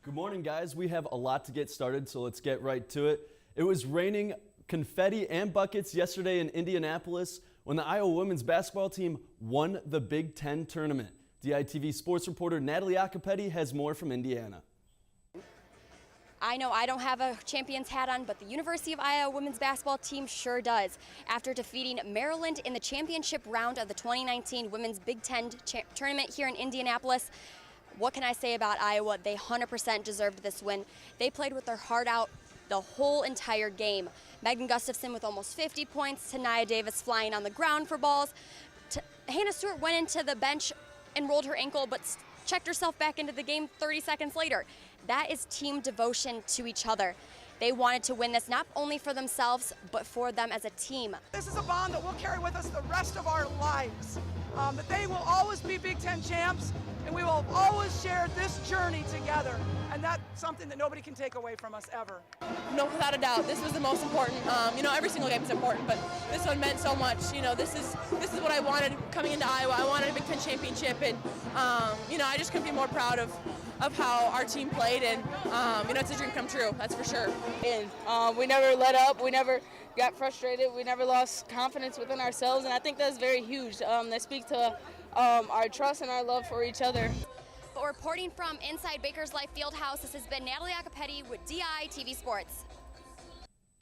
Good morning, guys. We have a lot to get started, so let's get right to it. It was raining confetti and buckets yesterday in Indianapolis when the Iowa women's basketball team won the Big Ten tournament. DITV sports reporter Natalie Accapetti has more from Indiana. I know I don't have a champion's hat on, but the University of Iowa women's basketball team sure does. After defeating Maryland in the championship round of the 2019 Women's Big Ten tournament here in Indianapolis, what can I say about Iowa? They 100% deserved this win. They played with their heart out the whole entire game. Megan Gustafson with almost 50 points, Tania Davis flying on the ground for balls. Hannah Stewart went into the bench and rolled her ankle, but checked herself back into the game 30 seconds later. That is team devotion to each other. They wanted to win this not only for themselves, but for them as a team. This is a bond that we'll carry with us the rest of our lives. That they will always be Big Ten champs, and we will always share this journey together. And that's something that nobody can take away from us ever. No, without a doubt, this was the most important. Every single game is important, but this one meant so much. This is what I wanted coming into Iowa. I wanted a Big Ten championship, and I just couldn't be more proud of how our team played, and it's a dream come true, that's for sure. And we never let up, we never got frustrated, we never lost confidence within ourselves, and I think that's very huge. That speaks to our trust and our love for each other. But reporting from inside Baker's Life Fieldhouse, this has been Natalie Accapetti with DITV Sports.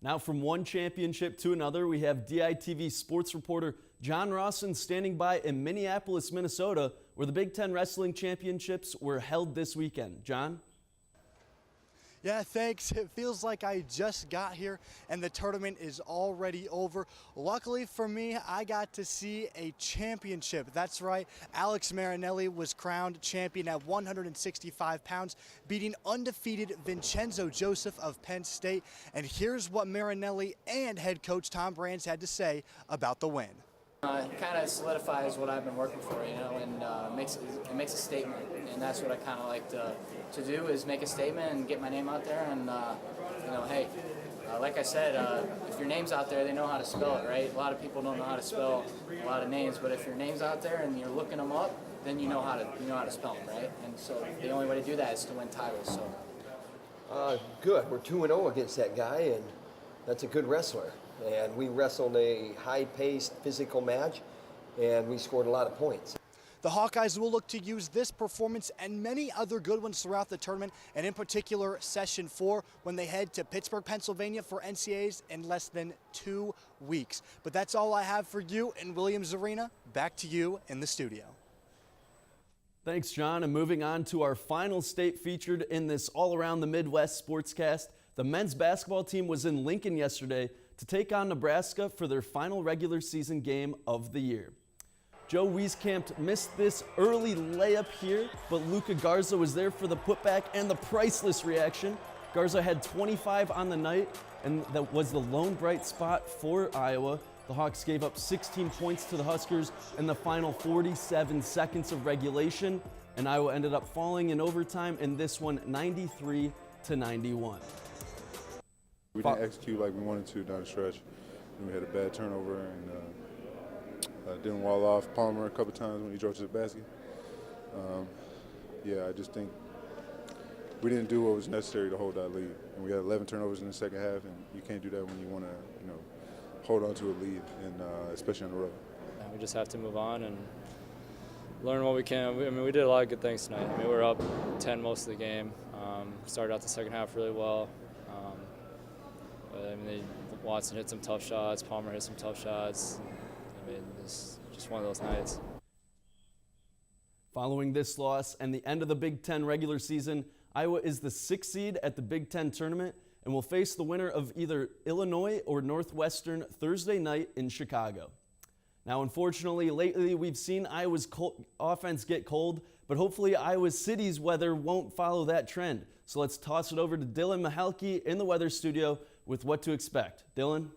Now from one championship to another, we have DITV sports reporter John Rawson standing by in Minneapolis, Minnesota, where the Big Ten Wrestling Championships were held this weekend. John? Yeah, thanks. It feels like I just got here and the tournament is already over. Luckily for me, I got to see a championship. That's right, Alex Marinelli was crowned champion at 165 pounds, beating undefeated Vincenzo Joseph of Penn State. And here's what Marinelli and head coach Tom Brands had to say about the win. It kind of solidifies what I've been working for, and it makes a statement, and that's what I kind of like to do, is make a statement and get my name out there. And hey, like I said, if your name's out there, they know how to spell it, right? A lot of people don't know how to spell a lot of names, but if your name's out there and you're looking them up, then you know how to spell them, right? And so the only way to do that is to win titles. So. Good. We're 2-0 against that guy, and that's a good wrestler. And we wrestled a high-paced physical match, and we scored a lot of points. The Hawkeyes will look to use this performance and many other good ones throughout the tournament, and in particular Session 4 when they head to Pittsburgh, Pennsylvania for NCAAs in less than 2 weeks. But that's all I have for you in Williams Arena. Back to you in the studio. Thanks, John. And moving on to our final state featured in this All Around the Midwest Sportscast, the men's basketball team was in Lincoln yesterday to take on Nebraska for their final regular season game of the year. Joe Wieskamp missed this early layup here, but Luka Garza was there for the putback and the priceless reaction. Garza had 25 on the night, and that was the lone bright spot for Iowa. The Hawks gave up 16 points to the Huskers in the final 47 seconds of regulation, and Iowa ended up falling in overtime in this one 93-91. We didn't execute like we wanted to down the stretch. And we had a bad turnover and didn't wall off Palmer a couple times when he drove to the basket. I just think we didn't do what was necessary to hold that lead. And we had 11 turnovers in the second half, and you can't do that when you want to, hold on to a lead, and especially on the road. We just have to move on and learn what we can. We did a lot of good things tonight. We were up 10 most of the game. Started out the second half really well. Watson hit some tough shots. Palmer hit some tough shots. It's just one of those nights. Following this loss and the end of the Big Ten regular season, Iowa is the 6th seed at the Big Ten tournament and will face the winner of either Illinois or Northwestern Thursday night in Chicago. Now, unfortunately, lately we've seen Iowa's offense get cold, but hopefully Iowa City's weather won't follow that trend. So let's toss it over to Dylan Mahalki in the weather studio with what to expect. Dylan?